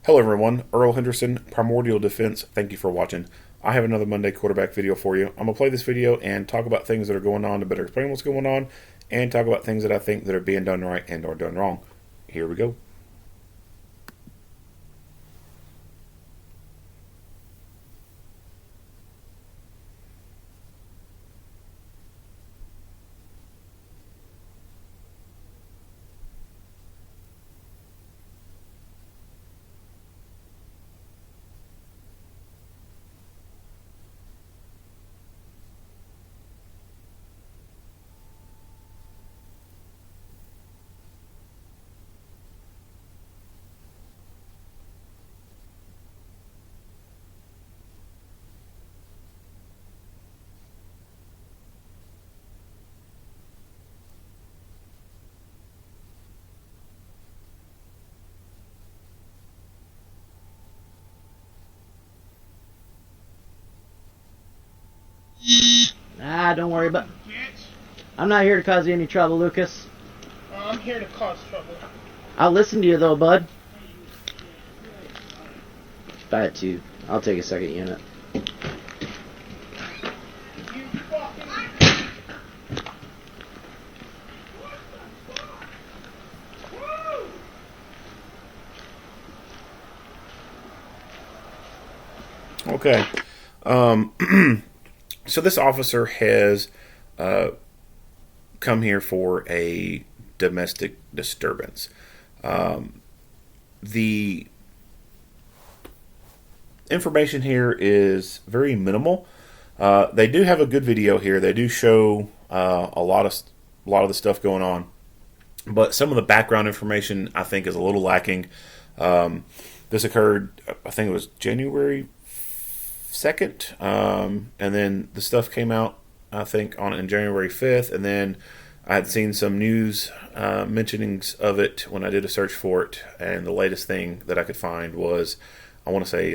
Hello everyone, Earl Henderson, Primordial Defense, thank you for watching. I have another Monday quarterback video for you. I'm going to play this video and talk about things that are going on to better explain what's going on, and talk about things that I think that are being done right and or done wrong. Here we go. Don't worry about. I'm not here to cause you any trouble, Lucas. I'm here to cause trouble. I'll listen to you though, bud. That too. I'll take a second unit. You fucking... Okay. So this officer has come here for a domestic disturbance. The information here is very minimal. They do have a good video here. They do show a lot of the stuff going on, but some of the background information I think is a little lacking. This occurred, I think it was January 2nd, and then the stuff came out, I think, in January 5th, and then I had seen some news mentionings of it when I did a search for it, and the latest thing that I could find was, I want to say,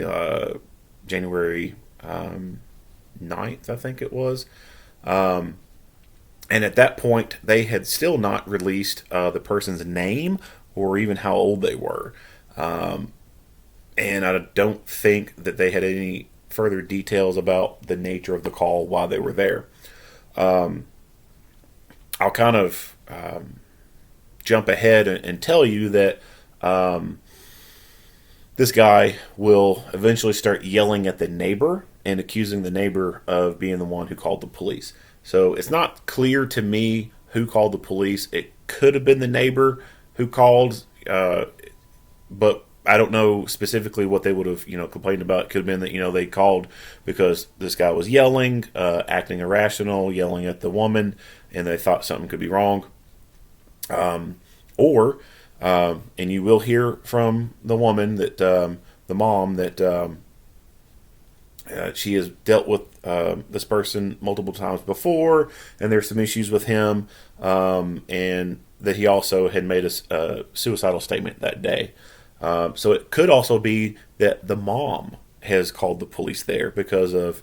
January 9th, I think it was. And at that point, they had still not released the person's name or even how old they were. And I don't think that they had any further details about the nature of the call while they were there. I'll kind of jump ahead and tell you that this guy will eventually start yelling at the neighbor and accusing the neighbor of being the one who called the police. So it's not clear to me who called the police. It could have been the neighbor who called, but I don't know specifically what they would have, complained about. It could have been that, they called because this guy was yelling, acting irrational, yelling at the woman, and they thought something could be wrong. Or, and you will hear from the woman that, the mom, that she has dealt with this person multiple times before, and there's some issues with him, and that he also had made a suicidal statement that day. So it could also be that the mom has called the police there because of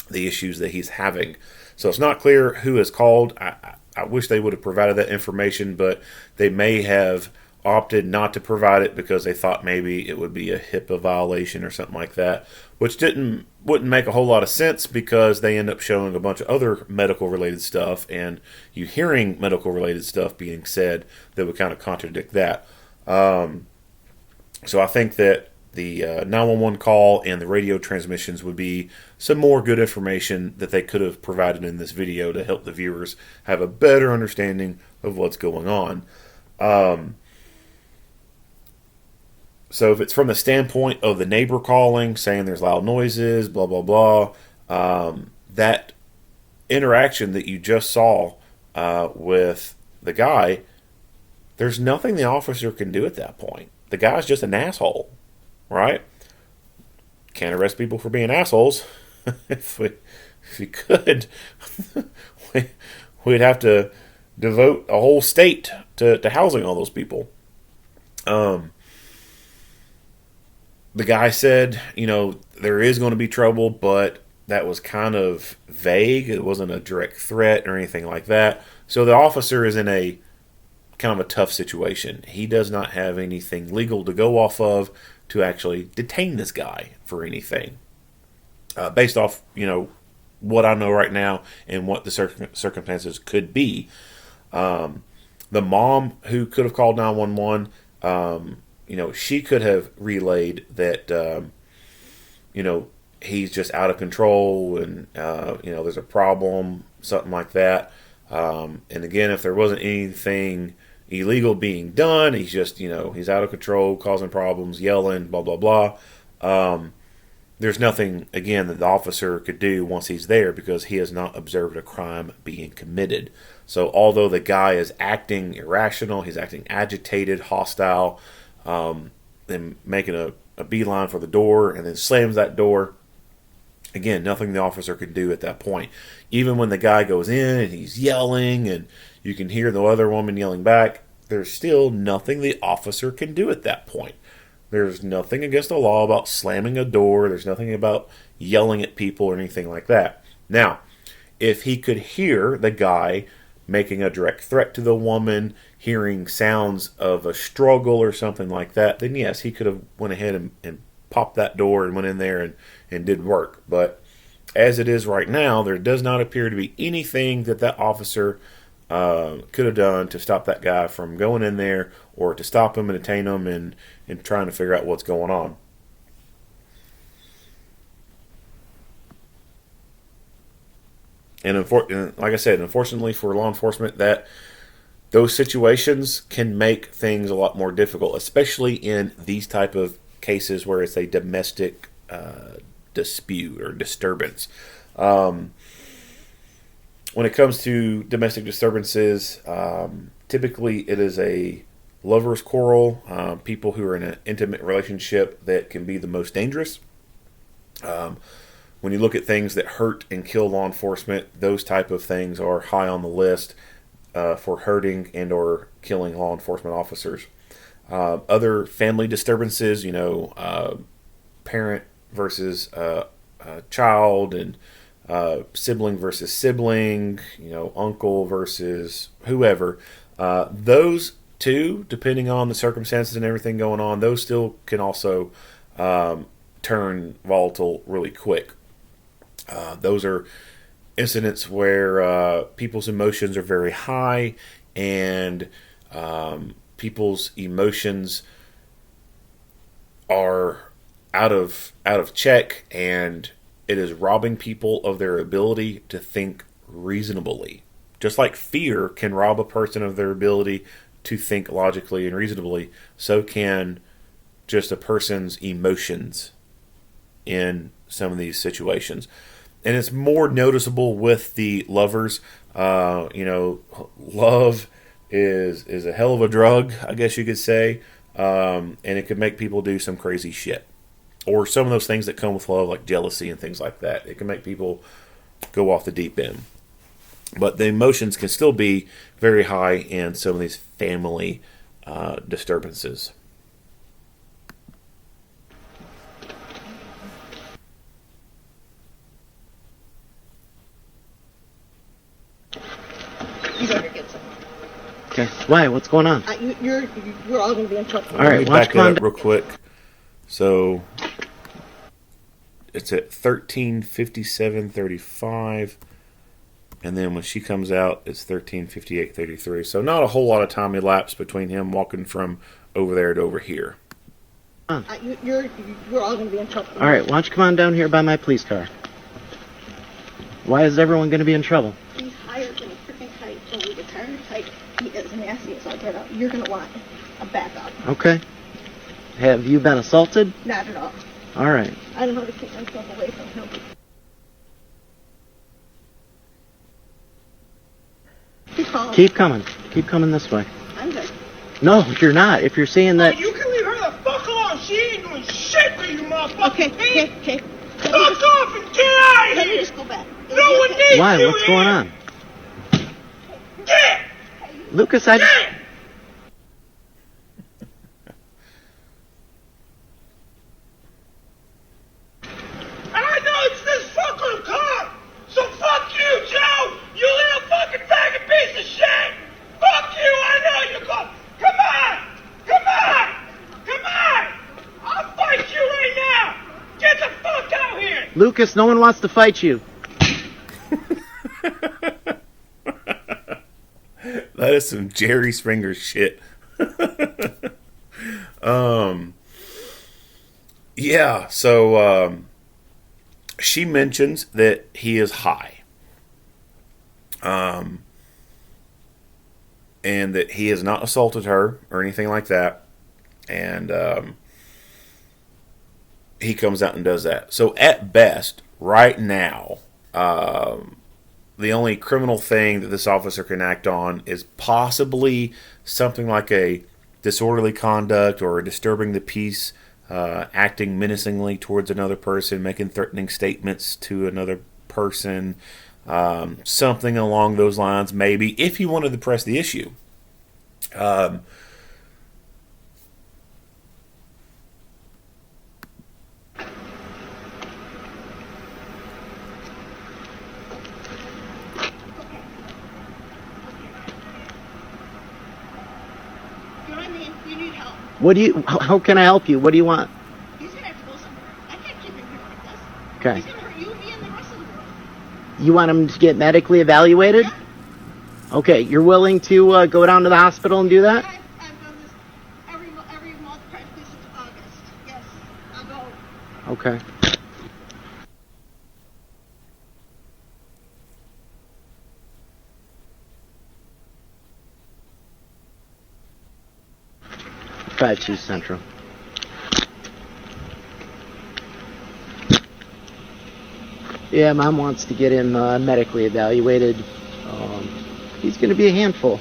the issues that he's having. So it's not clear who has called. I wish they would have provided that information, but they may have opted not to provide it because they thought maybe it would be a HIPAA violation or something like that, which wouldn't make a whole lot of sense because they end up showing a bunch of other medical related stuff, and you hearing medical related stuff being said that would kind of contradict that. So I think that the 911 call and the radio transmissions would be some more good information that they could have provided in this video to help the viewers have a better understanding of what's going on. So if it's from the standpoint of the neighbor calling, saying there's loud noises, blah, blah, blah, that interaction that you just saw with the guy, there's nothing the officer can do at that point. The guy's just an asshole, right? Can't arrest people for being assholes. if we could, we'd have to devote a whole state to housing all those people. The guy said, there is going to be trouble, but that was kind of vague. It wasn't a direct threat or anything like that. So the officer is in a kind of a tough situation. He does not have anything legal to go off of to actually detain this guy for anything. Based off, what I know right now and what the circumstances could be. The mom who could have called 911, she could have relayed that, he's just out of control and, there's a problem, something like that. And again, if there wasn't anything illegal being done, he's just, he's out of control, causing problems, yelling, blah, blah, blah. There's nothing, again, that the officer could do once he's there because he has not observed a crime being committed. So although the guy is acting irrational, he's acting agitated, hostile, and making a beeline for the door and then slams that door, again, nothing the officer could do at that point. Even when the guy goes in and he's yelling and you can hear the other woman yelling back, there's still nothing the officer can do at that point. There's nothing against the law about slamming a door. There's nothing about yelling at people or anything like that. Now, if he could hear the guy making a direct threat to the woman, hearing sounds of a struggle or something like that, then yes, he could have went ahead and popped that door and went in there and did work. But as it is right now, there does not appear to be anything that officer could have done to stop that guy from going in there or to stop him and detain him and trying to figure out what's going on. And like I said, unfortunately for law enforcement, that those situations can make things a lot more difficult, especially in these type of cases where it's a domestic dispute or disturbance. When it comes to domestic disturbances, typically it is a lover's quarrel, people who are in an intimate relationship that can be the most dangerous. When you look at things that hurt and kill law enforcement, those type of things are high on the list for hurting and or killing law enforcement officers. Other family disturbances, parent versus child and sibling versus sibling, uncle versus whoever. Those two, depending on the circumstances and everything going on, those still can also turn volatile really quick. Those are incidents where people's emotions are very high and people's emotions are out of check, and it is robbing people of their ability to think reasonably. Just like fear can rob a person of their ability to think logically and reasonably, so can just a person's emotions in some of these situations. And it's more noticeable with the lovers. Love is a hell of a drug, I guess you could say, and it could make people do some crazy shit. Or some of those things that come with love, like jealousy and things like that. It can make people go off the deep end. But the emotions can still be very high in some of these family disturbances. You better get some. Okay. Why? What's going on? You're all going to be in trouble. All right, Let me back that up real quick. So it's at 13:57:35, and then when she comes out, it's 13:58:33. So not a whole lot of time elapsed between him walking from over there to over here. You're all going to be in trouble. All right, why don't you come on down here by my police car? Why is everyone going to be in trouble? He's higher than a freaking kite, so we get tired of kite. He is nasty as all get out. You're going to want a backup. Okay. Have you been assaulted? Not at all. All right. I know how to keep myself away from him. Keep calling. Keep coming. Keep coming this way. I'm good. No, you're not. If you're saying that... You can leave her the fuck alone. She ain't doing shit for you, motherfucker. Okay. Fuck off and get out of Let me here. just go back. No one needs Why? you What's here. going on? Get! Lucas, I... Get! I know it's this fucking car! So fuck you, Joe! You little fucking faggot piece of shit! Fuck you! I know you're going. Come on! I'll Lucas, no one wants to fight you. That is some Jerry Springer shit. Yeah, so she mentions that he is high. And that he has not assaulted her or anything like that. And he comes out and does that. So at best, right now, the only criminal thing that this officer can act on is possibly something like a disorderly conduct or disturbing the peace, acting menacingly towards another person, making threatening statements to another person, something along those lines, maybe, if he wanted to press the issue. You know what I mean? You need help. How can I help you? What do you want? He's gonna have to go somewhere. I can't keep him here like this. Okay. He's gonna hurt you, me, and the rest of the world. You want him to get medically evaluated? Yeah. Okay, you're willing to go down to the hospital and do that? I've done this every month practically since August. Yes, I'll go. Okay. Five Chief Central. Yeah, Mom wants to get him medically evaluated. He's going to be a handful.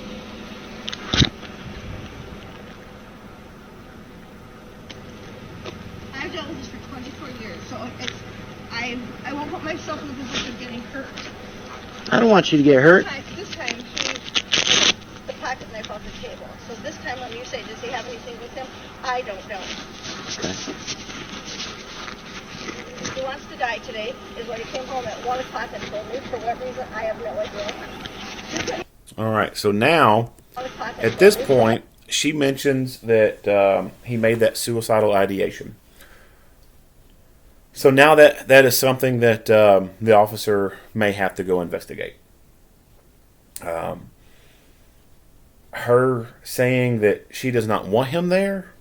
I've dealt with this for 24 years, so I won't put myself in the position of getting hurt. I don't want you to get hurt. This time he took the pocket knife off the table. So this time when you say, does he have anything with him? I don't know. Okay. He wants to die today, is what he came home at 1 o'clock and told me. For what reason, I have no idea. All right, so now, at this point, she mentions that he made that suicidal ideation. So now that is something that the officer may have to go investigate. Her saying that she does not want him there,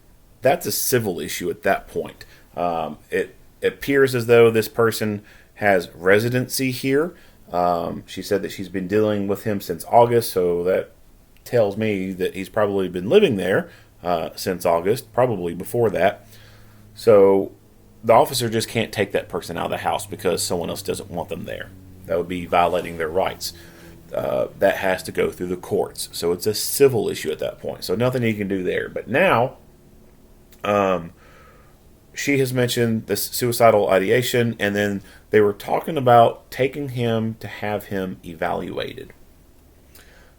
that's a civil issue at that point. It appears as though this person has residency here. She said that she's been dealing with him since August, so that tells me that he's probably been living there since August, probably before that. So the officer just can't take that person out of the house because someone else doesn't want them there. That would be violating their rights. That has to go through the courts. So it's a civil issue at that point. So nothing he can do there. But now, she has mentioned this suicidal ideation, and then they were talking about taking him to have him evaluated.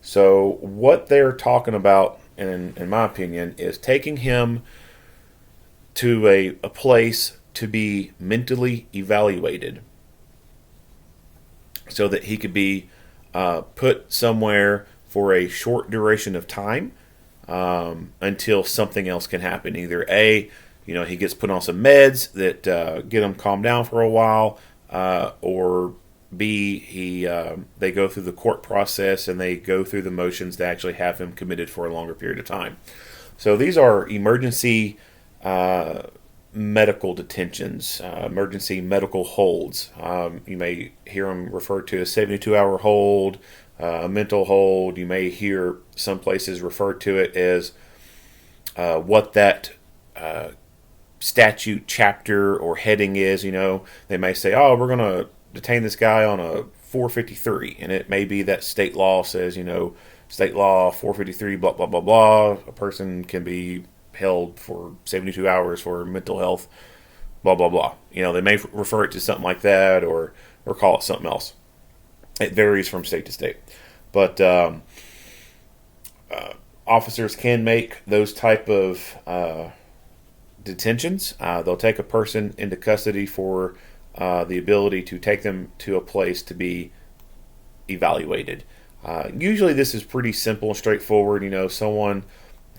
So what they're talking about, in my opinion, is taking him to a place to be mentally evaluated so that he could be put somewhere for a short duration of time until something else can happen. Either A, he gets put on some meds that get him calmed down for a while, or B, they go through the court process and they go through the motions to actually have him committed for a longer period of time. So these are emergency medical detentions, emergency medical holds. You may hear them referred to as 72-hour hold, a mental hold. You may hear some places refer to it as what that statute chapter or heading is. They may say, oh, we're going to detain this guy on a 453, and it may be that state law says, state law 453, blah, blah, blah, blah. A person can be held for 72 hours for mental health, blah, blah, blah. They may refer it to something like that or call it something else. It varies from state to state. But officers can make those type of detentions. They'll take a person into custody for the ability to take them to a place to be evaluated. Usually this is pretty simple and straightforward. Someone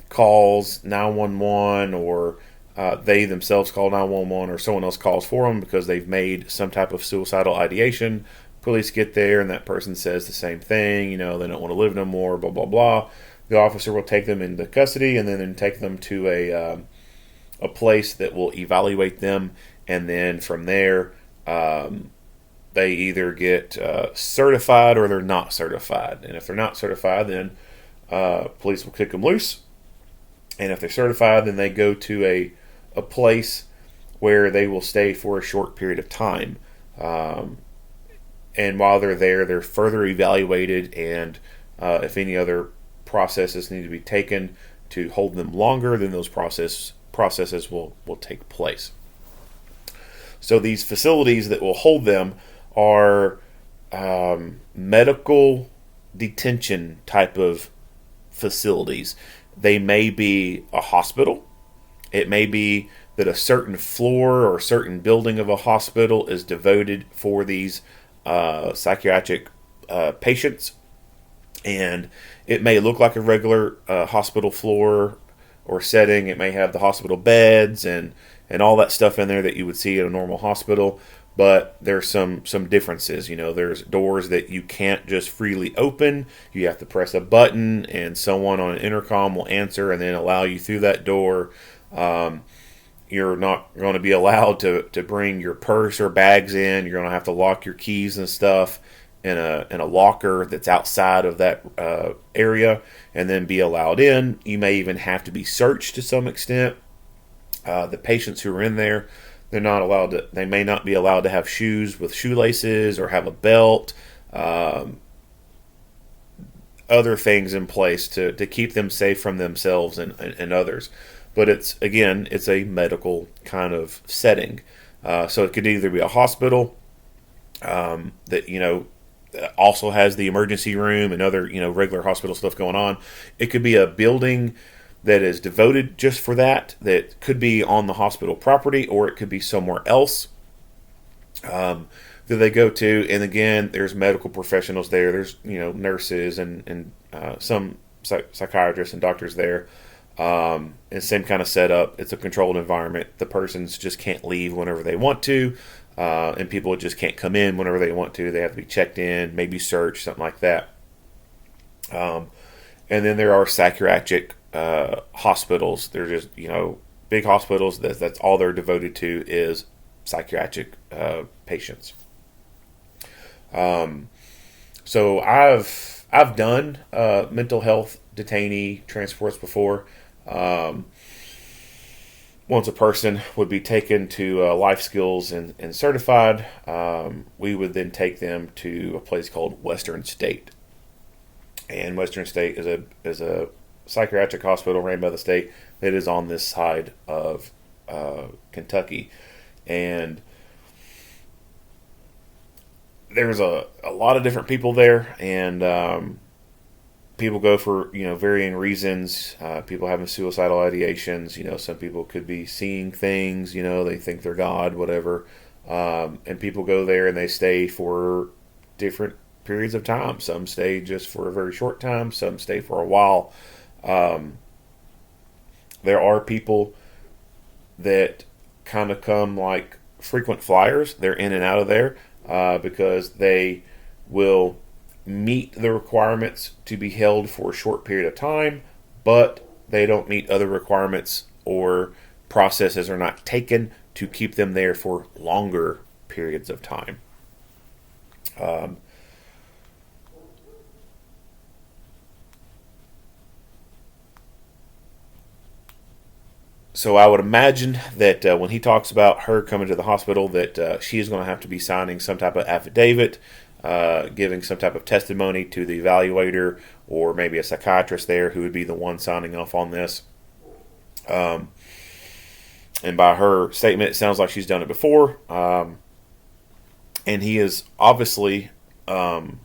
calls 911 or they themselves call 911 or someone else calls for them because they've made some type of suicidal ideation. Police get there and that person says the same thing, they don't want to live no more, blah, blah, blah. The officer will take them into custody and then take them to a place that will evaluate them, and then from there they either get certified or they're not certified. And if they're not certified, then police will kick them loose. And if they're certified, then they go to a place where they will stay for a short period of time. And while they're there, they're further evaluated, and if any other processes need to be taken to hold them longer, then those processes will take place. So these facilities that will hold them are medical detention type of facilities. They may be a hospital. It may be that a certain floor or a certain building of a hospital is devoted for these psychiatric patients. And it may look like a regular hospital floor or setting. It may have the hospital beds and all that stuff in there that you would see at a normal hospital. But there's some differences. There's doors that you can't just freely open. You have to press a button, and someone on an intercom will answer and then allow you through that door. You're not going to be allowed to bring your purse or bags in. You're going to have to lock your keys and stuff in a locker that's outside of that area, and then be allowed in. You may even have to be searched to some extent. The patients who are in there, they may not be allowed to have shoes with shoelaces or have a belt, other things in place to keep them safe from themselves and others. But it's a medical kind of setting. So it could either be a hospital that also has the emergency room and other regular hospital stuff going on. It could be a building that is devoted just for that could be on the hospital property, or it could be somewhere else that they go to. And again, there's medical professionals there. There's nurses and some psychiatrists and doctors there. And same kind of setup. It's a controlled environment. The persons just can't leave whenever they want to, and people just can't come in whenever they want to. They have to be checked in, maybe searched, something like that. And then there are psychiatric hospitals. They're just big hospitals. That's all they're devoted to is psychiatric patients. So I've done mental health detainee transports before. Once a person would be taken to life skills and certified, we would then take them to a place called Western State. And Western State is a psychiatric hospital ran by the state that is on this side of Kentucky. And there's a lot of different people there, and people go for varying reasons. People having suicidal ideations. Some people could be seeing things. They think they're God, whatever. And people go there and they stay for different periods of time. Some stay just for a very short time. Some stay for a while. There are people that kind of come like frequent flyers. They're in and out of there because they will meet the requirements to be held for a short period of time, but they don't meet other requirements, or processes are not taken to keep them there for longer periods of time. So I would imagine that when he talks about her coming to the hospital, that she is going to have to be signing some type of affidavit, giving some type of testimony to the evaluator, or maybe a psychiatrist there who would be the one signing off on this. And by her statement, it sounds like she's done it before. And he has obviously, been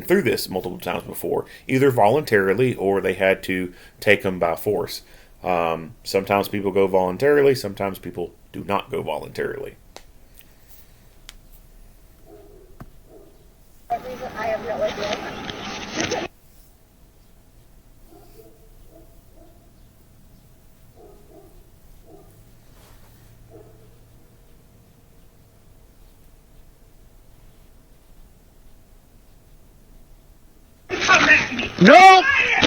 through this multiple times before, either voluntarily or they had to take him by force. Sometimes people go voluntarily, sometimes people do not go voluntarily. I have no idea. No!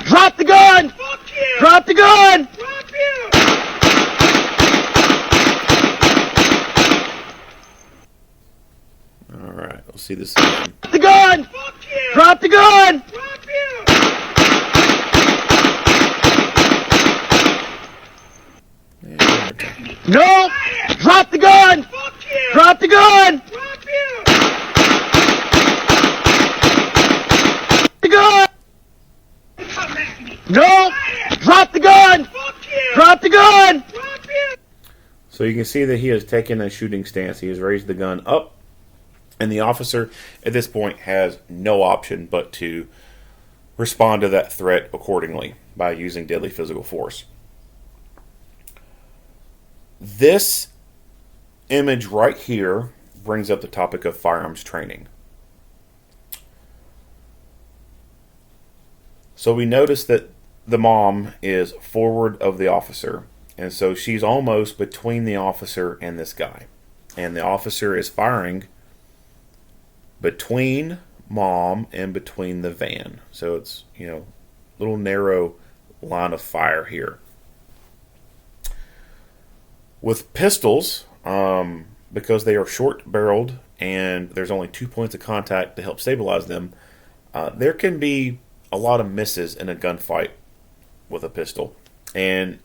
Drop the gun! Fuck you! Drop the gun! Drop you! All right, we'll see this again. Drop the gun! Fuck you! Drop the gun! Drop you! And one more time. No! Drop the gun! Fuck you! Drop the gun! Drop you! The gun! Come at me! No! Drop the gun! Fuck you! Drop the gun! Drop you! So you can see that he has taken a shooting stance. He has raised the gun up, and the officer at this point has no option but to respond to that threat accordingly by using deadly physical force. This image right here brings up the topic of firearms training. So we notice that the mom is forward of the officer, and so she's almost between the officer and this guy. And the officer is firing between mom and between the van. So it's, little narrow line of fire here. With pistols, because they are short-barreled and there's only 2 points of contact to help stabilize them, there can be a lot of misses in a gunfight with a pistol. And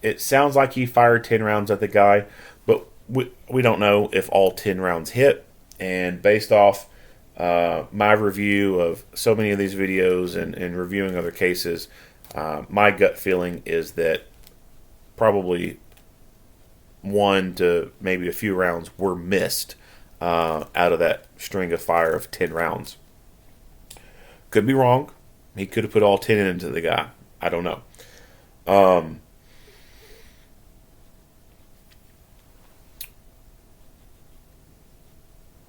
it sounds like he fired 10 rounds at the guy, but we don't know if all 10 rounds hit. And based off my review of so many of these videos and reviewing other cases, my gut feeling is that probably 1 to maybe a few rounds were missed out of that string of fire of 10 rounds. Could be wrong. He could have put all 10 into the guy. I don't know.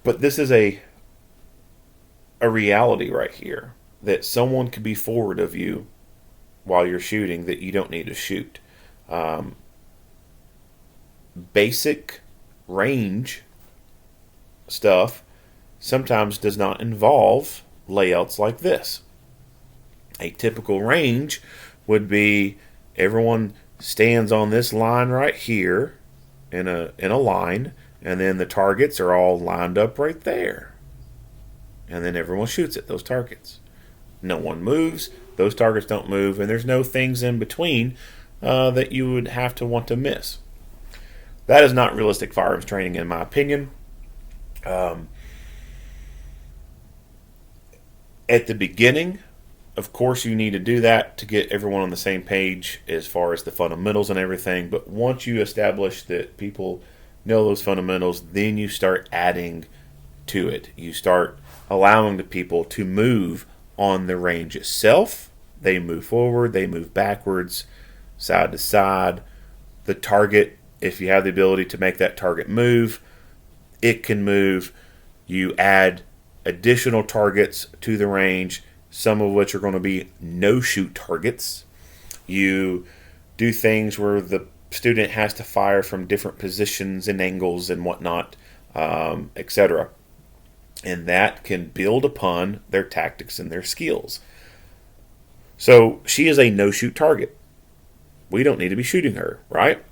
But this is a reality right here, that someone could be forward of you while you're shooting that you don't need to shoot. Basic range stuff sometimes does not involve layouts like this. A typical range would be everyone stands on this line right here in a line, and then the targets are all lined up right there. And then everyone shoots at those targets. No one moves, those targets don't move, and there's no things in between that you would have to want to miss. That is not realistic firearms training, in my opinion. At the beginning, of course, you need to do that to get everyone on the same page as far as the fundamentals and everything. But once you establish that people know those fundamentals, then you start adding to it. You start allowing the people to move on the range itself. They move forward, they move backwards, side to side. The target, if you have the ability to make that target move, it can move. You add additional targets to the range, some of which are going to be no-shoot targets. You do things where the student has to fire from different positions and angles and whatnot, etc. And that can build upon their tactics and their skills. So she is a no-shoot target. We don't need to be shooting her, right?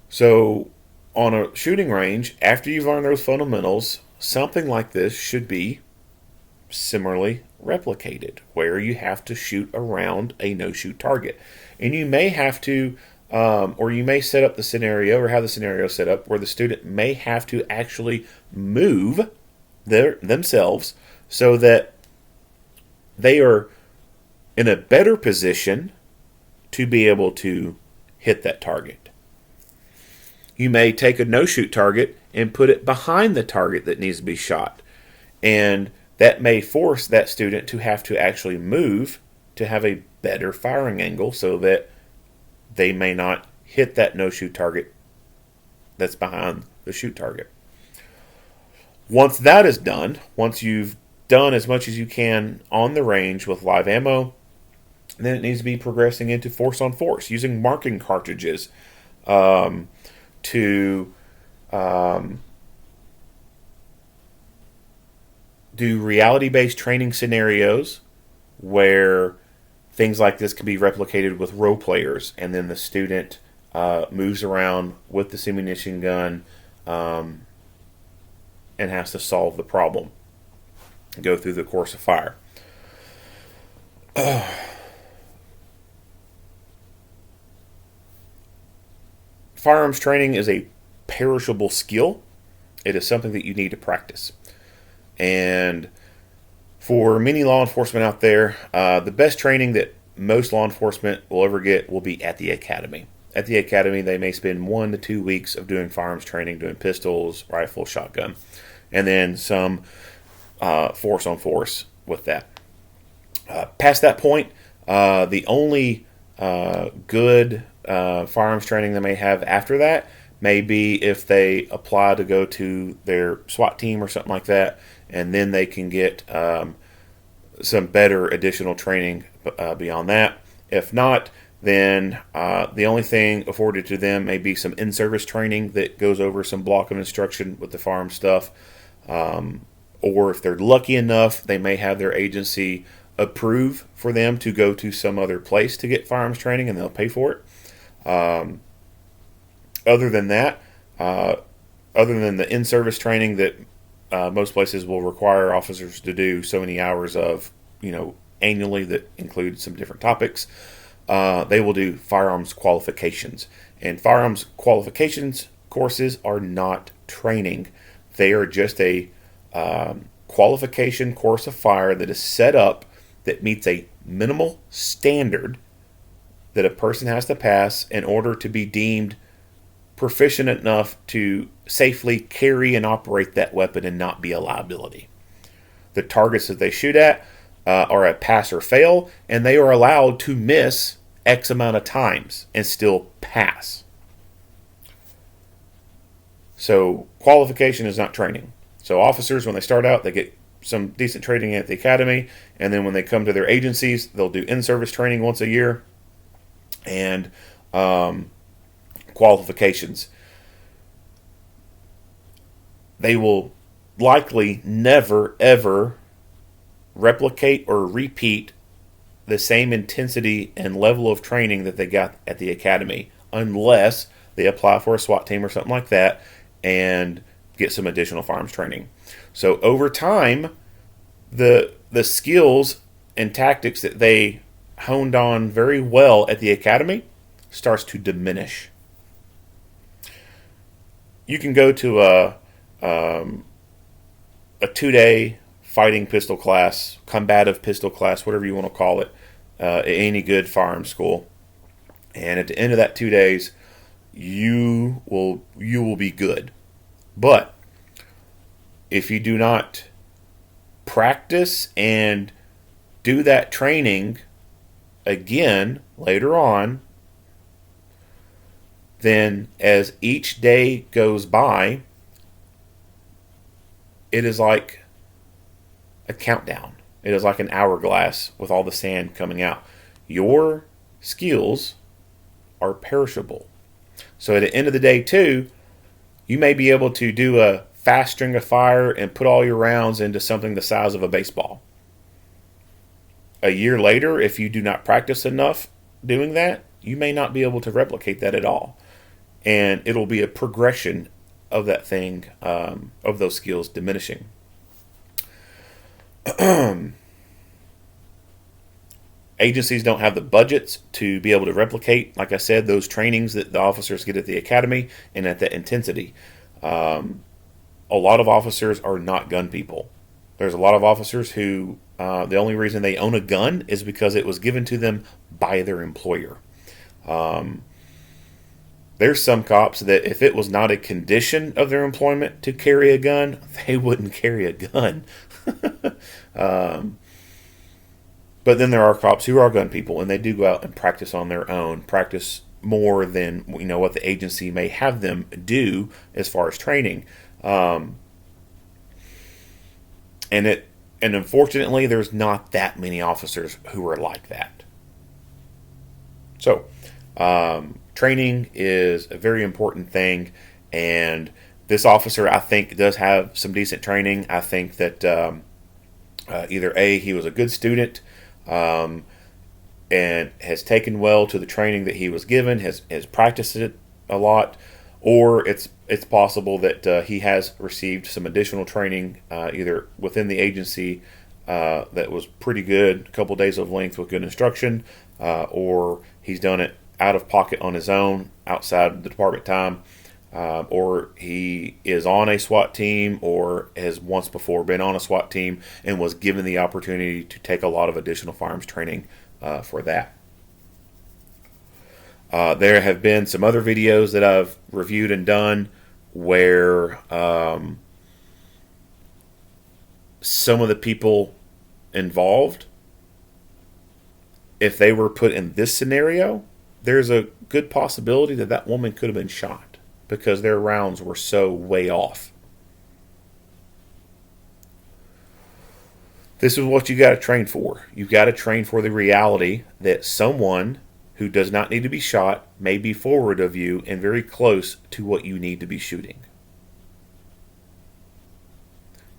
So on a shooting range, after you've learned those fundamentals, something like this should be similarly replicated, where you have to shoot around a no-shoot target. And you may have to, or you may set up the scenario, or have the scenario set up where the student may have to actually move themselves so that they are in a better position to be able to hit that target. You may take a no-shoot target and put it behind the target that needs to be shot. And that may force that student to have to actually move to have a better firing angle so that they may not hit that no-shoot target that's behind the shoot target. Once that is done, once you've done as much as you can on the range with live ammo, then it needs to be progressing into force on force, using marking cartridges to do reality-based training scenarios where things like this can be replicated with role players, and then the student moves around with the semi-machine gun and has to solve the problem, go through the course of fire. Firearms training is a perishable skill. It is something that you need to practice. And for many law enforcement out there, the best training that most law enforcement will ever get will be at the academy. At the academy, they may spend 1 to 2 weeks of doing firearms training, doing pistols, rifle, shotgun, and then some force on force with that. Past that point, the only good firearms training they may have after that may be if they apply to go to their SWAT team or something like that, and then they can get some better additional training beyond that. If not, then the only thing afforded to them may be some in-service training that goes over some block of instruction with the firearm stuff. Or if they're lucky enough, they may have their agency approve for them to go to some other place to get firearms training, and they'll pay for it. Other than that, other than the in-service training that most places will require officers to do so many hours of, annually that include some different topics, they will do firearms qualifications. And firearms qualifications courses are not training. They are just a qualification course of fire that is set up that meets a minimal standard that a person has to pass in order to be deemed proficient enough to safely carry and operate that weapon and not be a liability. The targets that they shoot at are a pass or fail, and they are allowed to miss X amount of times and still pass. So qualification is not training. So officers, when they start out, they get some decent training at the academy, and then when they come to their agencies, they'll do in-service training once a year, and qualifications. They will likely never, ever replicate or repeat the same intensity and level of training that they got at the academy, unless they apply for a SWAT team or something like that and get some additional firearms training. So over time, the skills and tactics that they honed on very well at the academy starts to diminish. You can go to a 2-day fighting pistol class, combative pistol class, whatever you want to call it, at any good firearms school, and at the end of that 2 days, you will be good. But if you do not practice and do that training again later on, then as each day goes by, it is like a countdown. It is like an hourglass with all the sand coming out. Your skills are perishable. So at the end of the day, too, you may be able to do a fast string of fire and put all your rounds into something the size of a baseball. A year later, if you do not practice enough doing that, you may not be able to replicate that at all. And it'll be a progression of that thing, of those skills diminishing. Agencies don't have the budgets to be able to replicate, like I said, those trainings that the officers get at the academy and at that intensity. A lot of officers are not gun people. There's a lot of officers who the only reason they own a gun is because it was given to them by their employer. There's some cops that if it was not a condition of their employment to carry a gun, they wouldn't carry a gun. But then there are cops who are gun people, and they do go out and practice on their own, practice more than what the agency may have them do as far as training. And unfortunately, there's not that many officers who are like that. So, training is a very important thing, and this officer, I think, does have some decent training. I think that either A, he was a good student, and has taken well to the training that he was given, has practiced it a lot, or it's possible that he has received some additional training either within the agency that was pretty good, a couple days of length with good instruction, or he's done it out of pocket on his own outside the department time, or he is on a SWAT team or has once before been on a SWAT team and was given the opportunity to take a lot of additional firearms training for that. There have been some other videos that I've reviewed and done where some of the people involved, if they were put in this scenario, there's a good possibility that that woman could have been shot because their rounds were so way off. This is what you got to train for. You've got to train for the reality that someone who does not need to be shot may be forward of you and very close to what you need to be shooting.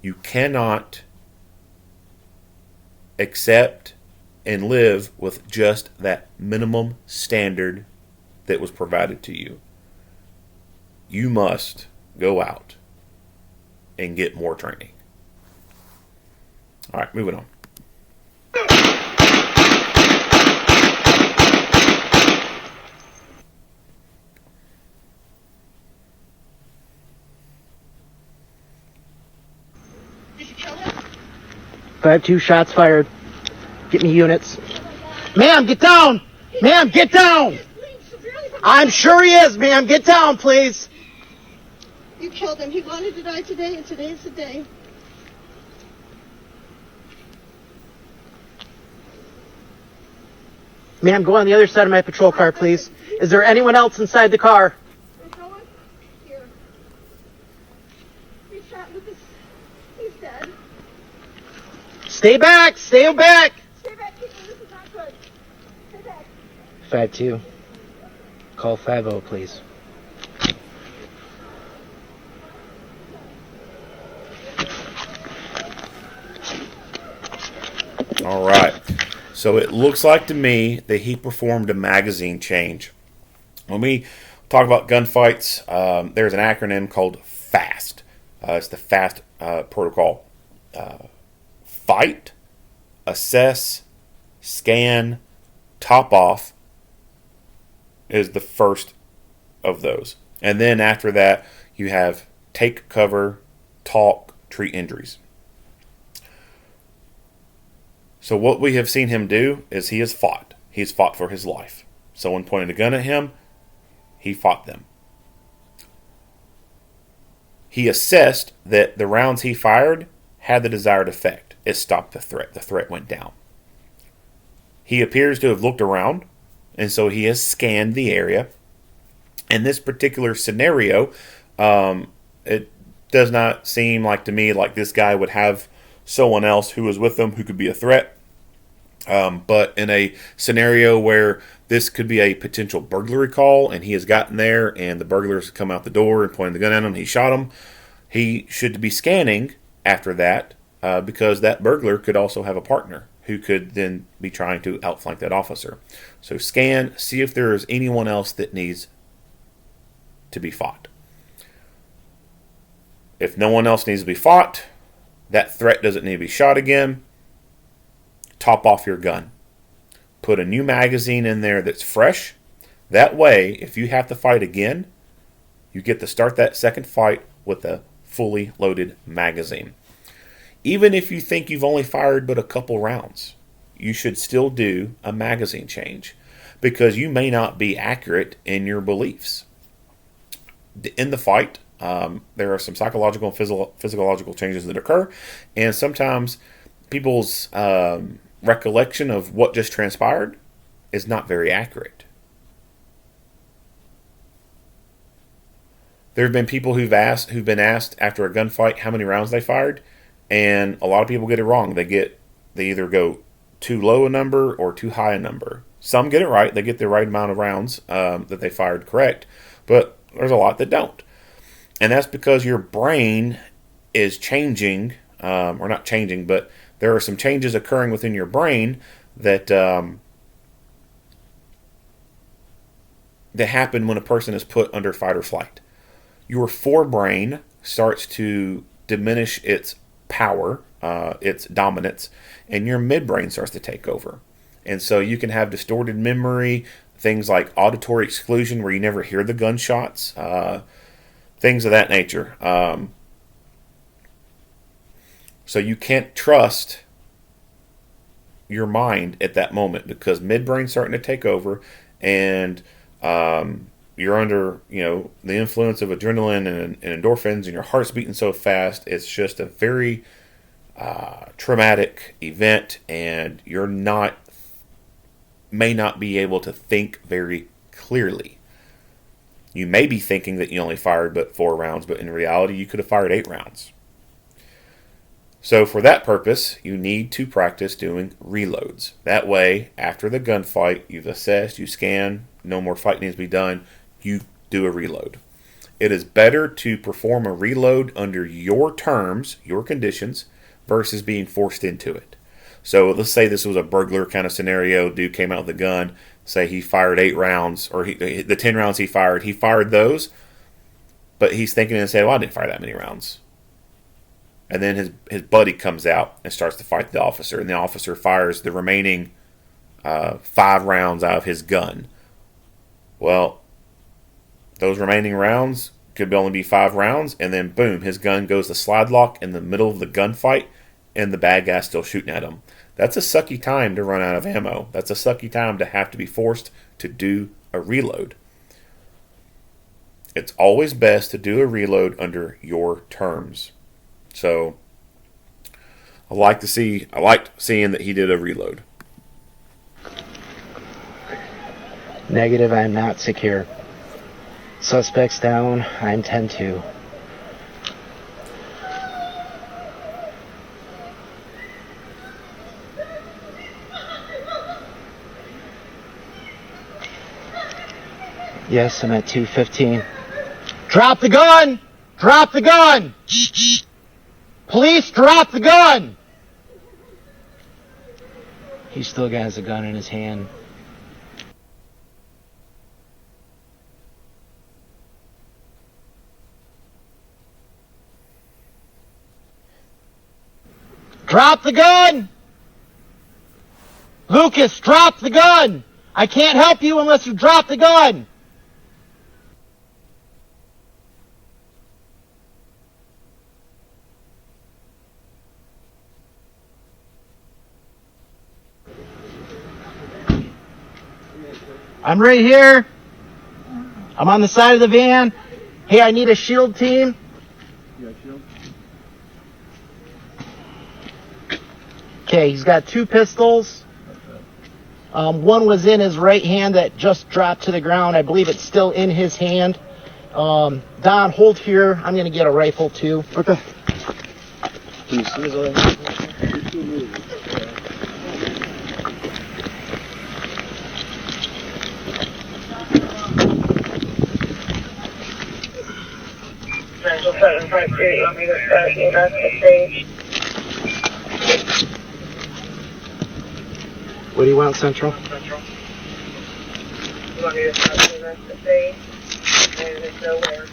You cannot accept and live with just that minimum standard that was provided to you. You must go out and get more training. All right, moving on. Did you kill him? 5-2 shots fired. Get me units. Ma'am, get down! Ma'am, get down! I'm sure he is, ma'am. Get down, please. You killed him. He wanted to die today, and today is the day. Ma'am, go on the other side of my patrol car, please. Is there anyone else inside the car? There's no one here. He's shot with his... He's dead. Stay back! Stay back! Stay back, people. This is not good. Stay back. 5-2. Call 5-0, please. All right. So it looks like to me that he performed a magazine change. When we talk about gunfights, there's an acronym called FAST. It's the FAST protocol. Fight, assess, scan, top off is the first of those. And then after that, you have take cover, talk, treat injuries. So what we have seen him do is he has fought. He's fought for his life. Someone pointed a gun at him. He fought them. He assessed that the rounds he fired had the desired effect. It stopped the threat. The threat went down. He appears to have looked around, and so he has scanned the area. In this particular scenario, it does not seem like to me like this guy would have someone else who was with them who could be a threat. But in a scenario where this could be a potential burglary call and he has gotten there and the burglars come out the door and pointed the gun at him and he shot him, he should be scanning after that because that burglar could also have a partner who could then be trying to outflank that officer. So scan, see if there is anyone else that needs to be fought. If no one else needs to be fought, that threat doesn't need to be shot again, top off your gun. Put a new magazine in there that's fresh. That way, if you have to fight again, you get to start that second fight with a fully loaded magazine. Even if you think you've only fired but a couple rounds, you should still do a magazine change because you may not be accurate in your beliefs. In the fight, there are some psychological and physiological changes that occur, and sometimes people's recollection of what just transpired is not very accurate. There have been people who've been asked after a gunfight how many rounds they fired, and a lot of people get it wrong. They either go too low a number or too high a number. Some get it right; they get the right amount of rounds that they fired correct, but there's a lot that don't. And that's because your brain is changing, or not changing, but there are some changes occurring within your brain that that happen when a person is put under fight or flight. Your forebrain starts to diminish its power, its dominance, and your midbrain starts to take over. And so you can have distorted memory, things like auditory exclusion where you never hear the gunshots, things of that nature. So you can't trust your mind at that moment because midbrain's starting to take over, and you're under, the influence of adrenaline and endorphins, and your heart's beating so fast. It's just a very traumatic event, and may not be able to think very clearly. You may be thinking that you only fired but 4 rounds, but in reality you could have fired 8 rounds. So for that purpose, you need to practice doing reloads. That way, after the gunfight, you've assessed, you scan, no more fight needs to be done, you do a reload. It is better to perform a reload under your terms, your conditions, versus being forced into it. So let's say this was a burglar kind of scenario. Dude came out with a gun. Say he fired 8 rounds, or the 10 rounds he fired those, but he's thinking and saying, well, I didn't fire that many rounds. And then his buddy comes out and starts to fight the officer, and the officer fires the remaining 5 rounds out of his gun. Well, those remaining rounds could only be 5 rounds, and then boom, his gun goes to slide lock in the middle of the gunfight, and the bad guy's still shooting at him. That's a sucky time to run out of ammo. That's a sucky time to have to be forced to do a reload. It's always best to do a reload under your terms. So I liked seeing that he did a reload. Negative, I'm not secure. Suspects down, I'm 10-2. Yes, I'm at 215. Drop the gun! Drop the gun! Police, drop the gun! He still has a gun in his hand. Drop the gun! Lucas, drop the gun! I can't help you unless you drop the gun! I'm right here. I'm on the side of the van. Hey, I need a shield team. You got shield? Okay, he's got 2 pistols. One was in his right hand that just dropped to the ground. I believe it's still in his hand. Don, hold here. I'm going to get a rifle too. Okay. Central 752, you want me to start the investigation? What do you want, Central? You want me to start the investigation? And there's nowhere.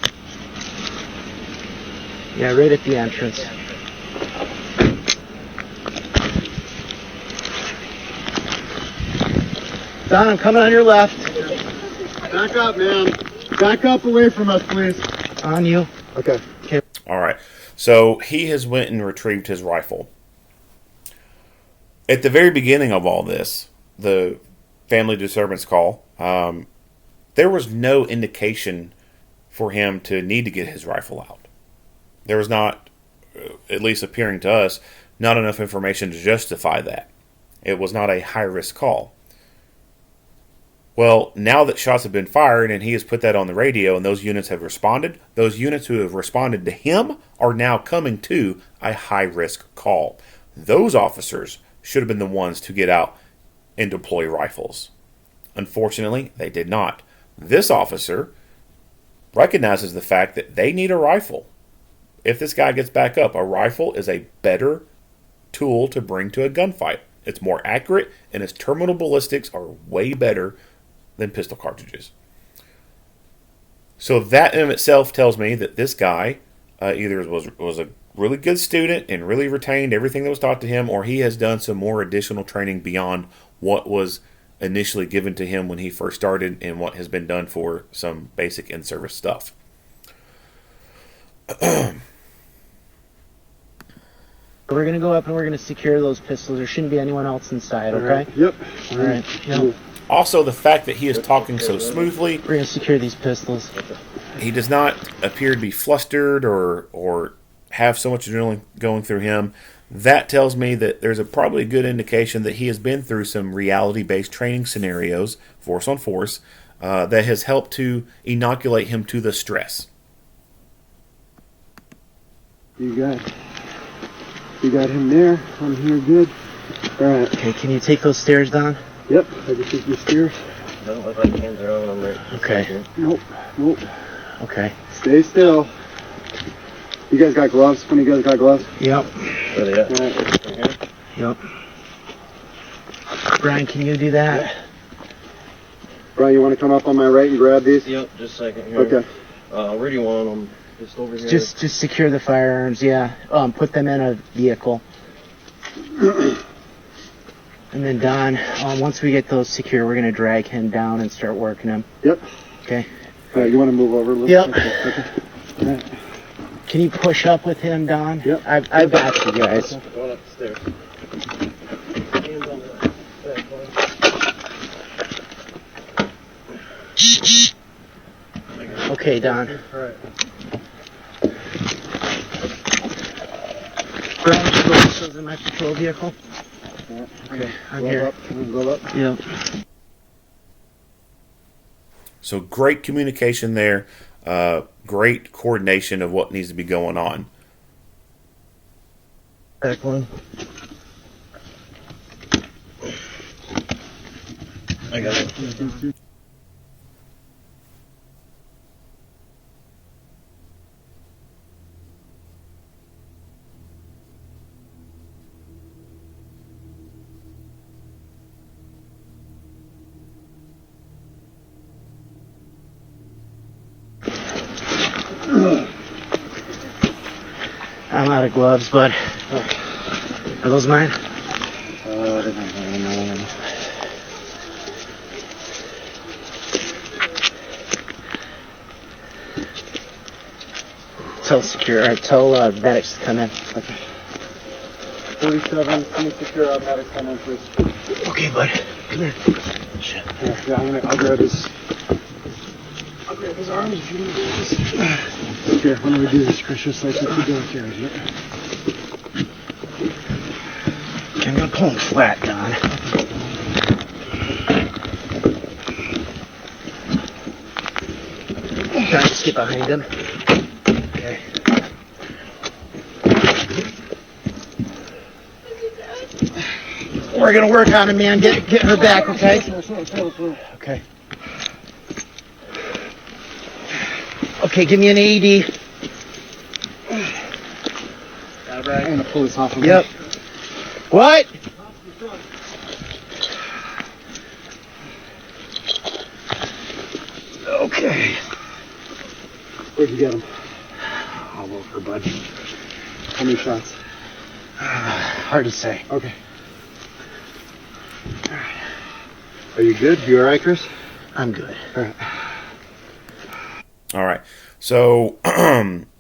Yeah, right at the entrance. Don, I'm coming on your left. Back up, man. Back up away from us, please. On you. Okay. All right. So he has went and retrieved his rifle. At the very beginning of all this, the family disturbance call, there was no indication for him to need to get his rifle out. There was not, at least appearing to us, not enough information to justify that. It was not a high-risk call. Well, now that shots have been fired and he has put that on the radio and those units have responded, those units who have responded to him are now coming to a high-risk call. Those officers should have been the ones to get out and deploy rifles. Unfortunately, they did not. This officer recognizes the fact that they need a rifle. If this guy gets back up, a rifle is a better tool to bring to a gunfight. It's more accurate, and its terminal ballistics are way better than pistol cartridges. So that in itself tells me that this guy either was a really good student and really retained everything that was taught to him, or he has done some more additional training beyond what was initially given to him when he first started and what has been done for some basic in-service stuff. We're going to go up and we're going to secure those pistols. There shouldn't be anyone else inside, okay? Right. Yep. All right. Yep. Also, the fact that he is talking so smoothly, We're going to secure these pistols. he does not appear to be flustered or have so much adrenaline going through him. That tells me that there's probably a good indication that he has been through some reality-based training scenarios, force on force, that has helped to inoculate him to the stress. You got him there. I'm here good. All right. Okay, can you take those stairs down? Yep. I can take the stairs. Doesn't look like hands are on them right. Okay. Nope. Okay. Stay still. You guys got gloves? When you guys got gloves? Yep. Where they at? All right. Right here. Yep. Brian, can you do that? Brian, you want to come up on my right and grab these? Yep, just a second here. Okay. Where do you want them? Just over here? Just secure the firearms, yeah. Put them in a vehicle. And then Don, once we get those secure, we're going to drag him down and start working him. Yep. Okay. All right, you want to move over a little? Yep. Okay. All right. Can you push up with him, Don? Yep. I've got you guys. Going up the stairs. Hands on the back one. Okay, Don. All right. Brian, you go put those in my patrol vehicle. Okay. I'm here. Glove up. Yep. So great communication there, great coordination of what needs to be going on. Back one. I got it. I'm out of gloves, bud. Are those mine? I don't know. Tell secure. Tell medics to come in. Okay. 37, can you secure automatic come in, please? Okay, bud. Come here. Shit. Yeah, I'll grab his arms if you want to do this. Here, why don't we do this, Chris, just like we do down here, isn't it? Okay, I'm gonna pull him flat, Don. Try to get behind him. Okay. We're gonna work on him, man. Get her back, okay? Okay. Okay, give me an AED. I'm gonna pull this off of Yep. me. What? Okay. Where'd you get him? All over, bud. How many shots? Hard to say. Okay. Are you good? You alright, Chris? I'm good. Alright. All right. So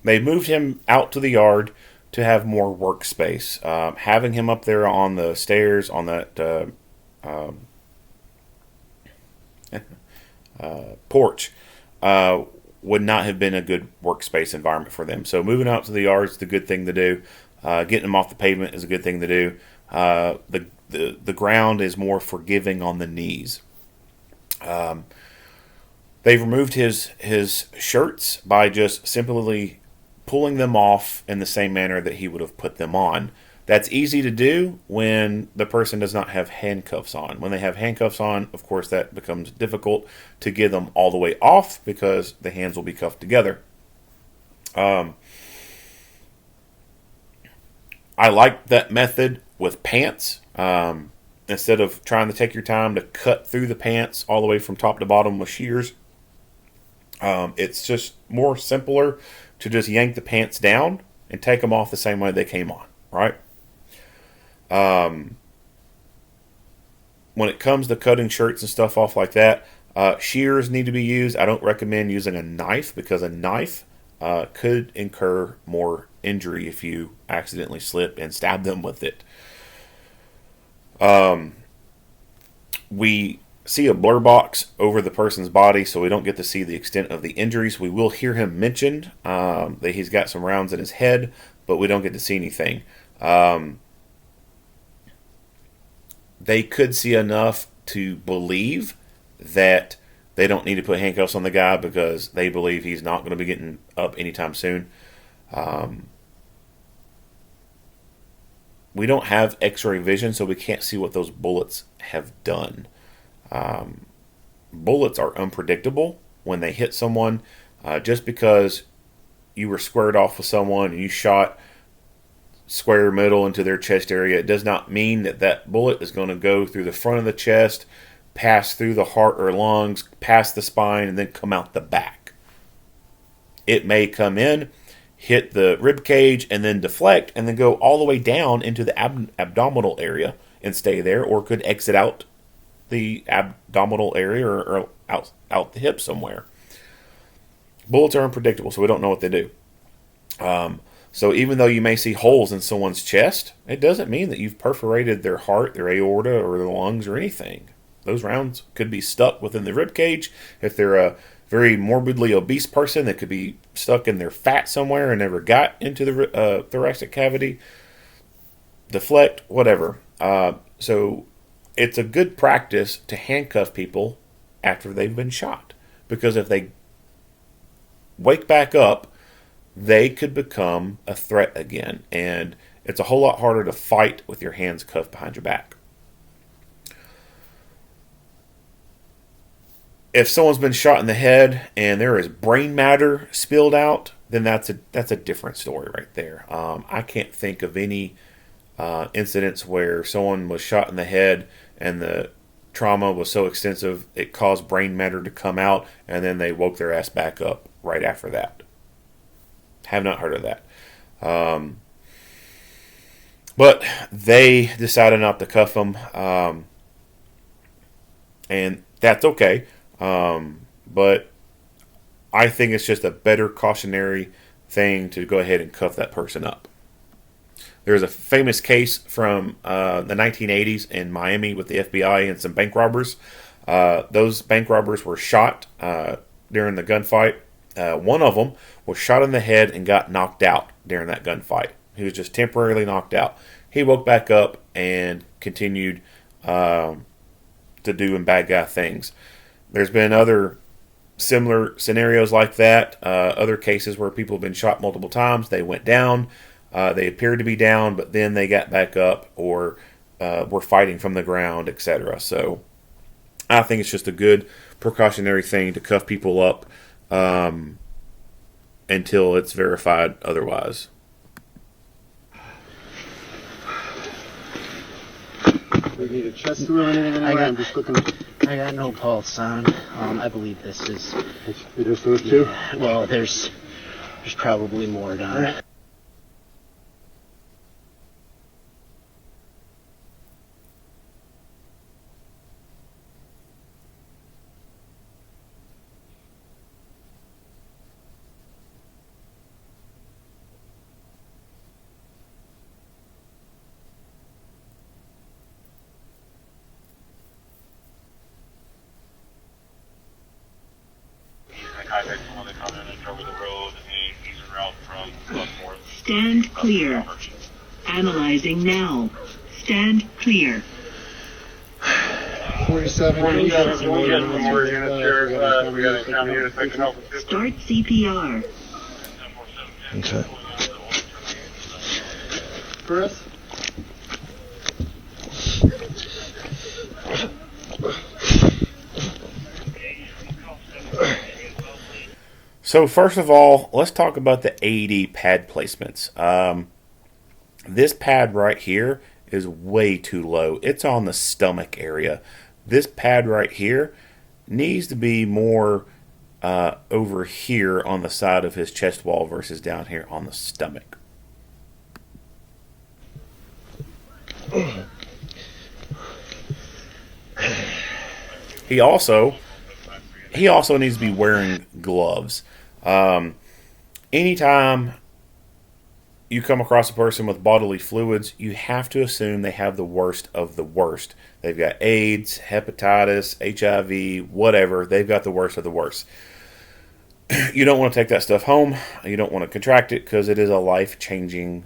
they moved him out to the yard to have more workspace. Having him up there on the stairs on that porch would not have been a good workspace environment for them. So moving out to the yard is the good thing to do. Getting them off the pavement is a good thing to do. The ground is more forgiving on the knees. They've removed his shirts by just simply pulling them off in the same manner that he would have put them on. That's easy to do when the person does not have handcuffs on. When they have handcuffs on, of course, that becomes difficult to get them all the way off because the hands will be cuffed together. I like that method with pants. instead of trying to take your time to cut through the pants all the way from top to bottom with shears, it's just more simpler to just yank the pants down and take them off the same way they came on, right? When it comes to cutting shirts and stuff off like that, shears need to be used. I don't recommend using a knife because a knife could incur more injury if you accidentally slip and stab them with it. We see a blur box over the person's body, so we don't get to see the extent of the injuries. We will hear him mentioned that he's got some rounds in his head, but we don't get to see anything. They could see enough to believe that they don't need to put handcuffs on the guy because they believe he's not going to be getting up anytime soon. We don't have x-ray vision, so we can't see what those bullets have done. Bullets are unpredictable when they hit someone. Just because you were squared off with someone and you shot square middle into their chest area, it does not mean that that bullet is going to go through the front of the chest, pass through the heart or lungs, past the spine, and then come out the back. It may come in, hit the rib cage, and then deflect, and then go all the way down into the abdominal area and stay there, or could exit out the abdominal area or out the hip somewhere. Bullets are unpredictable, so we don't know what they do. So even though you may see holes in someone's chest, it doesn't mean that you've perforated their heart, their aorta, or their lungs or anything. Those rounds could be stuck within the rib cage. If they're a very morbidly obese person, that could be stuck in their fat somewhere and never got into the thoracic cavity. Deflect, whatever. So it's a good practice to handcuff people after they've been shot. Because if they wake back up, they could become a threat again. And it's a whole lot harder to fight with your hands cuffed behind your back. If someone's been shot in the head and there is brain matter spilled out, then that's a different story right there. I can't think of any incidents where someone was shot in the head and the trauma was so extensive it caused brain matter to come out and then they woke their ass back up right after that. Have not heard of that. But they decided not to cuff them, and that's okay. But I think it's just a better cautionary thing to go ahead and cuff that person up. There's a famous case from the 1980s in Miami with the FBI and some bank robbers. Those bank robbers were shot during the gunfight. One of them was shot in the head and got knocked out during that gunfight. He was just temporarily knocked out. He woke back up and continued to doing bad guy things. There's been other similar scenarios like that. Other cases where people have been shot multiple times. They went down. They appeared to be down, but then they got back up or were fighting from the ground, etc. So I think it's just a good precautionary thing to cuff people up until it's verified otherwise. We need a chest through or anything anyway? I'm just looking. I got no pulse sound. I believe this is. You just those two? Well, there's probably more down. Stand clear. Analyzing now. Stand clear. 47. We got some more units here. We got a county unit that can help with this. Start CPR. Okay. Chris? So first of all, let's talk about the AED pad placements. This pad right here is way too low. It's on the stomach area. This pad right here needs to be more over here on the side of his chest wall versus down here on the stomach. He also needs to be wearing gloves. Anytime you come across a person with bodily fluids, you have to assume they have the worst of the worst. They've got AIDS, hepatitis, HIV, whatever. They've got the worst of the worst. You don't want to take that stuff home. You don't want to contract it because it is a life-changing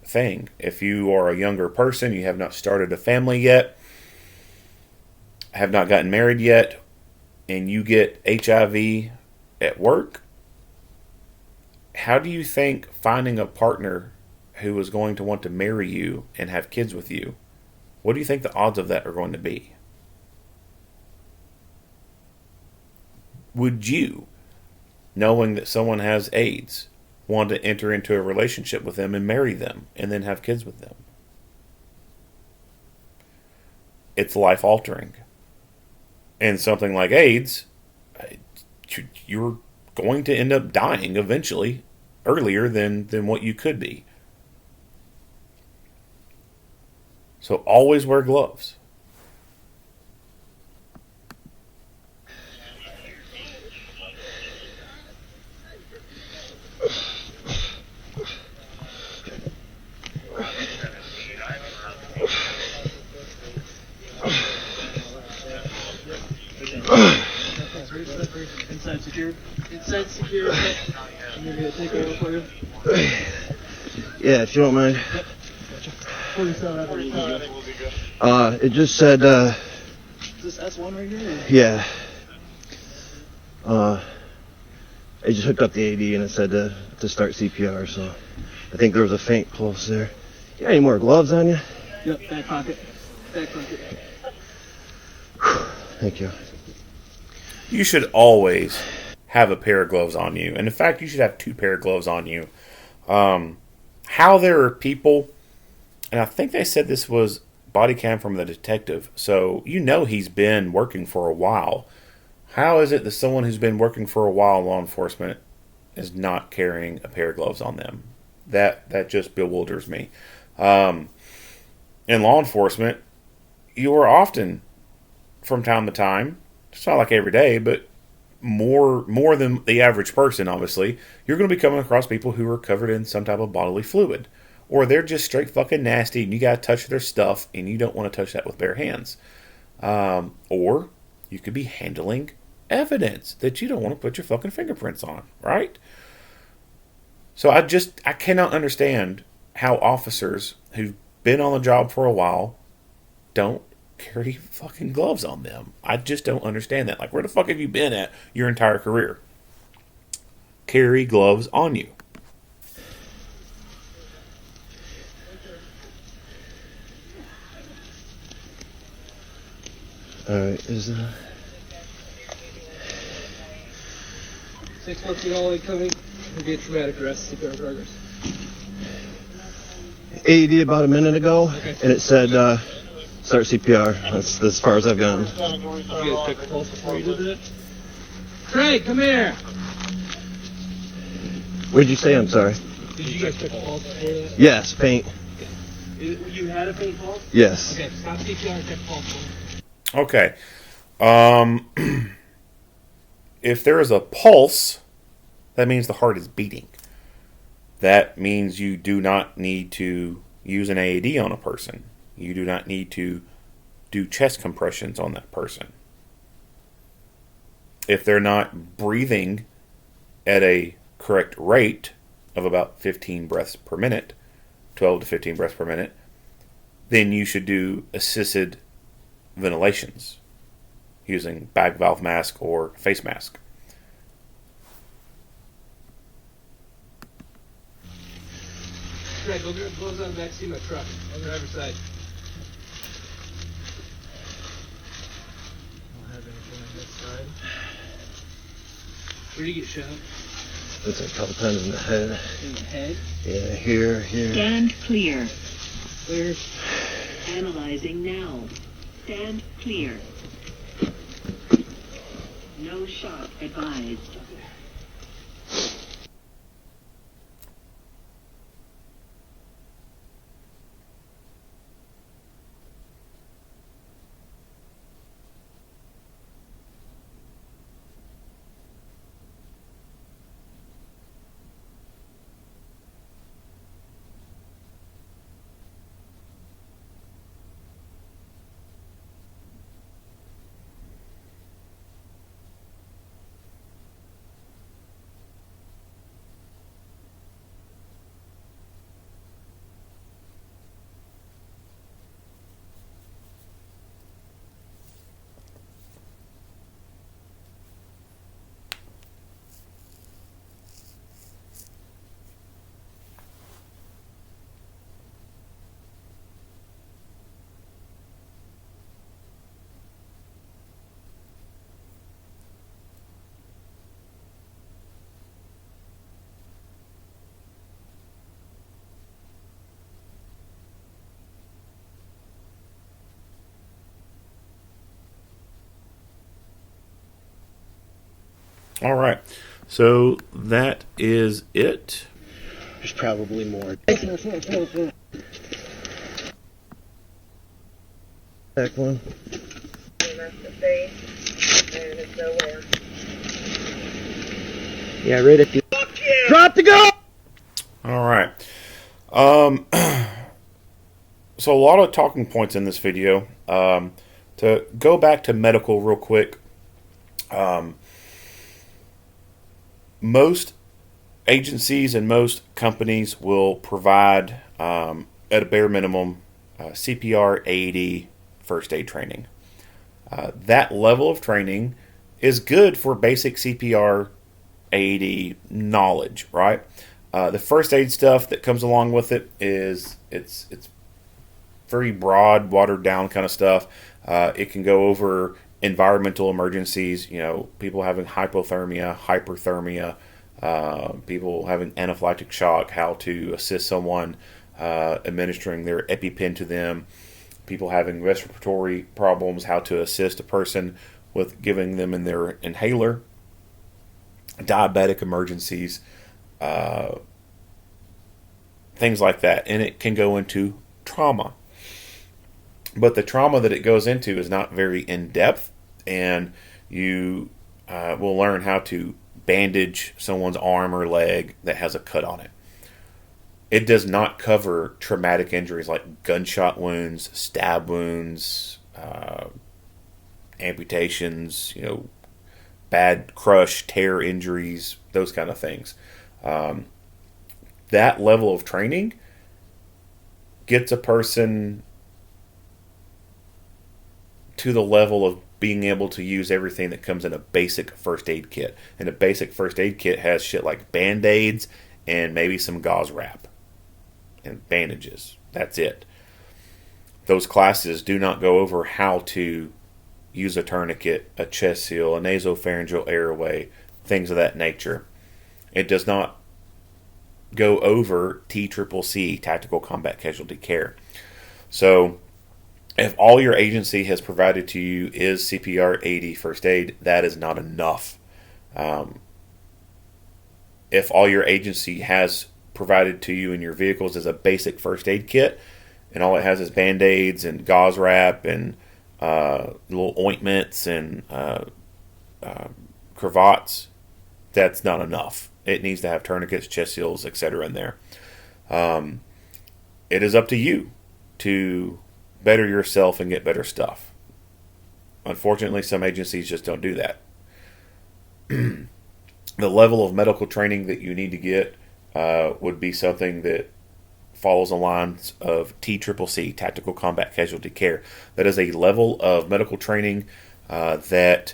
thing. If you are a younger person, you have not started a family yet, have not gotten married yet, and you get HIV at work, how do you think finding a partner who is going to want to marry you and have kids with you, what do you think the odds of that are going to be? Would you, knowing that someone has AIDS, want to enter into a relationship with them and marry them and then have kids with them? It's life altering. And something like AIDS, you're going to end up dying eventually, earlier than what you could be. So always wear gloves. Inside secure. Inside secure. I'm gonna take over for you. Yeah, if you don't mind. Yep. 47. It just said, Is this S1 right here? Or? yeah. I just hooked up the AD and it said to start CPR, so I think there was a faint pulse there. You got any more gloves on you? Yep, back pocket. Back pocket. Thank you. You should always have a pair of gloves on you. And in fact, you should have 2 pair of gloves on you. How there are people, and I think they said this was body cam from the detective, so you know he's been working for a while. How is it that someone who's been working for a while in law enforcement is not carrying a pair of gloves on them? That just bewilders me. In law enforcement, you are often, from time to time, it's not like every day, but more than the average person, obviously, you're going to be coming across people who are covered in some type of bodily fluid. Or they're just straight fucking nasty and you got to touch their stuff and you don't want to touch that with bare hands. Or you could be handling evidence that you don't want to put your fucking fingerprints on, right? So I cannot understand how officers who've been on the job for a while don't carry fucking gloves on them. I just don't understand that. Like, where the fuck have you been at your entire career? Carry gloves on you. Alright, is 6 months in all coming. We'll get traumatic arrest. CPR progress. AED about a minute ago, Okay. and it said start CPR. That's as far as I've gotten. Did you guys check the pulse before you did that? Craig, come here! What did you say? I'm sorry. Did you guys check the pulse before that? Yes, faint. You had a faint pulse? Yes. Okay, stop CPR and check the pulse. Okay. If there is a pulse, that means the heart is beating. That means you do not need to use an AED on a person. You do not need to do chest compressions on that person. If they're not breathing at a correct rate of about 15 breaths per minute, 12 to 15 breaths per minute, then you should do assisted ventilations using bag valve mask or face mask. Craig, go grab gloves on the back seat of my truck on the driver's side. Don't have anything on this side. Where did you get shot? It's a couple times in the head. In the head? Yeah, here. Stand clear. Clear. Analyzing now. Stand clear. No shock advised. All right. So that is it. There's probably more. Back one. Yeah, right at the... Drop the gun! All right. So a lot of talking points in this video. To go back to medical real quick. Most agencies and most companies will provide, at a bare minimum, CPR, AED, first aid training. That level of training is good for basic CPR, AED knowledge, right? The first aid stuff that comes along with it is it's very broad, watered down kind of stuff. It can go over environmental emergencies, people having hypothermia, hyperthermia, people having anaphylactic shock, how to assist someone administering their EpiPen to them, people having respiratory problems, how to assist a person with giving them in their inhaler, diabetic emergencies, things like that. And it can go into trauma. But the trauma that it goes into is not very in-depth, and you will learn how to bandage someone's arm or leg that has a cut on it. It does not cover traumatic injuries like gunshot wounds, stab wounds, amputations, bad crush, tear injuries, those kind of things. That level of training gets a person to the level of being able to use everything that comes in a basic first aid kit. And a basic first aid kit has shit like Band-Aids and maybe some gauze wrap and bandages. That's it. Those classes do not go over how to use a tourniquet, a chest seal, a nasopharyngeal airway, things of that nature. It does not go over TCCC, Tactical Combat Casualty Care. So if all your agency has provided to you is CPR, AED, first aid, that is not enough. If all your agency has provided to you in your vehicles is a basic first aid kit, and all it has is Band-Aids and gauze wrap and little ointments and cravats, that's not enough. It needs to have tourniquets, chest seals, etc. in there. It is up to you to better yourself and get better stuff. Unfortunately, some agencies just don't do that. The level of medical training that you need to get would be something that follows the lines of TCCC, Tactical Combat Casualty Care. That is a level of medical training that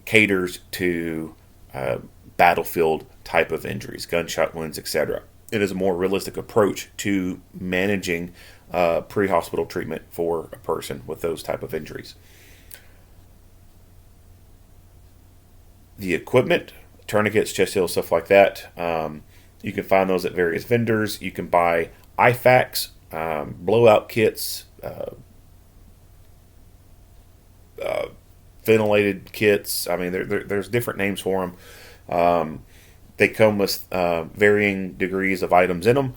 caters to battlefield type of injuries, gunshot wounds, etc. It is a more realistic approach to managing pre-hospital treatment for a person with those type of injuries. The equipment, tourniquets, chest seals, stuff like that, you can find those at various vendors. You can buy IFAKs, blowout kits, ventilated kits. I mean, there's different names for them. They come with varying degrees of items in them,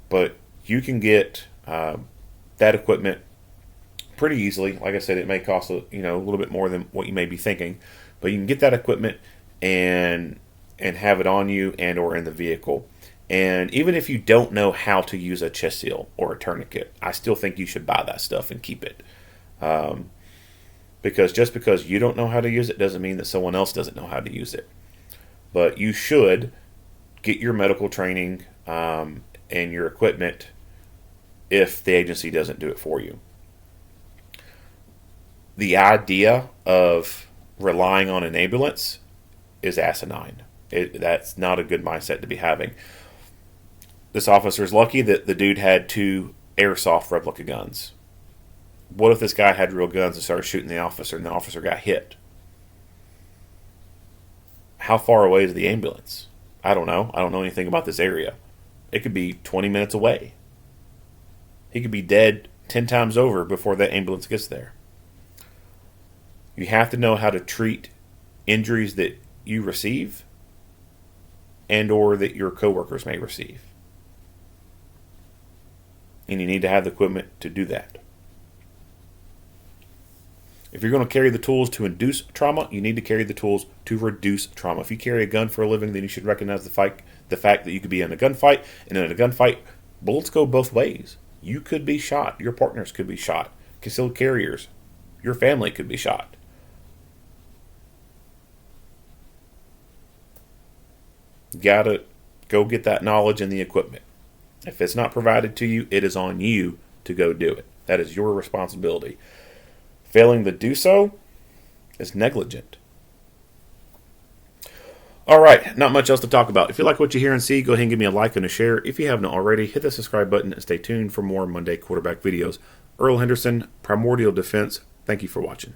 but you can get that equipment pretty easily. Like I said, it may cost a little bit more than what you may be thinking, but you can get that equipment and have it on you and or in the vehicle. And even if you don't know how to use a chest seal or a tourniquet, I still think you should buy that stuff and keep it. Because just because you don't know how to use it doesn't mean that someone else doesn't know how to use it. But you should get your medical training and your equipment if the agency doesn't do it for you. The idea of relying on an ambulance is asinine. That's not a good mindset to be having. This officer's lucky that the dude had 2 airsoft replica guns. What if this guy had real guns and started shooting the officer and the officer got hit? How far away is the ambulance? I don't know. I don't know anything about this area. It could be 20 minutes away. He could be dead 10 times over before that ambulance gets there. You have to know how to treat injuries that you receive and or that your coworkers may receive. And you need to have the equipment to do that. If you're going to carry the tools to induce trauma, you need to carry the tools to reduce trauma. If you carry a gun for a living, then you should recognize the fact that you could be in a gunfight, and in a gunfight, bullets go both ways. You could be shot. Your partners could be shot. Concealed carriers. Your family could be shot. You gotta go get that knowledge and the equipment. If it's not provided to you, it is on you to go do it. That is your responsibility. Failing to do so is negligent. All right, not much else to talk about. If you like what you hear and see, go ahead and give me a like and a share. If you haven't already, hit the subscribe button and stay tuned for more Monday quarterback videos. Earl Henderson, Primordial Defense. Thank you for watching.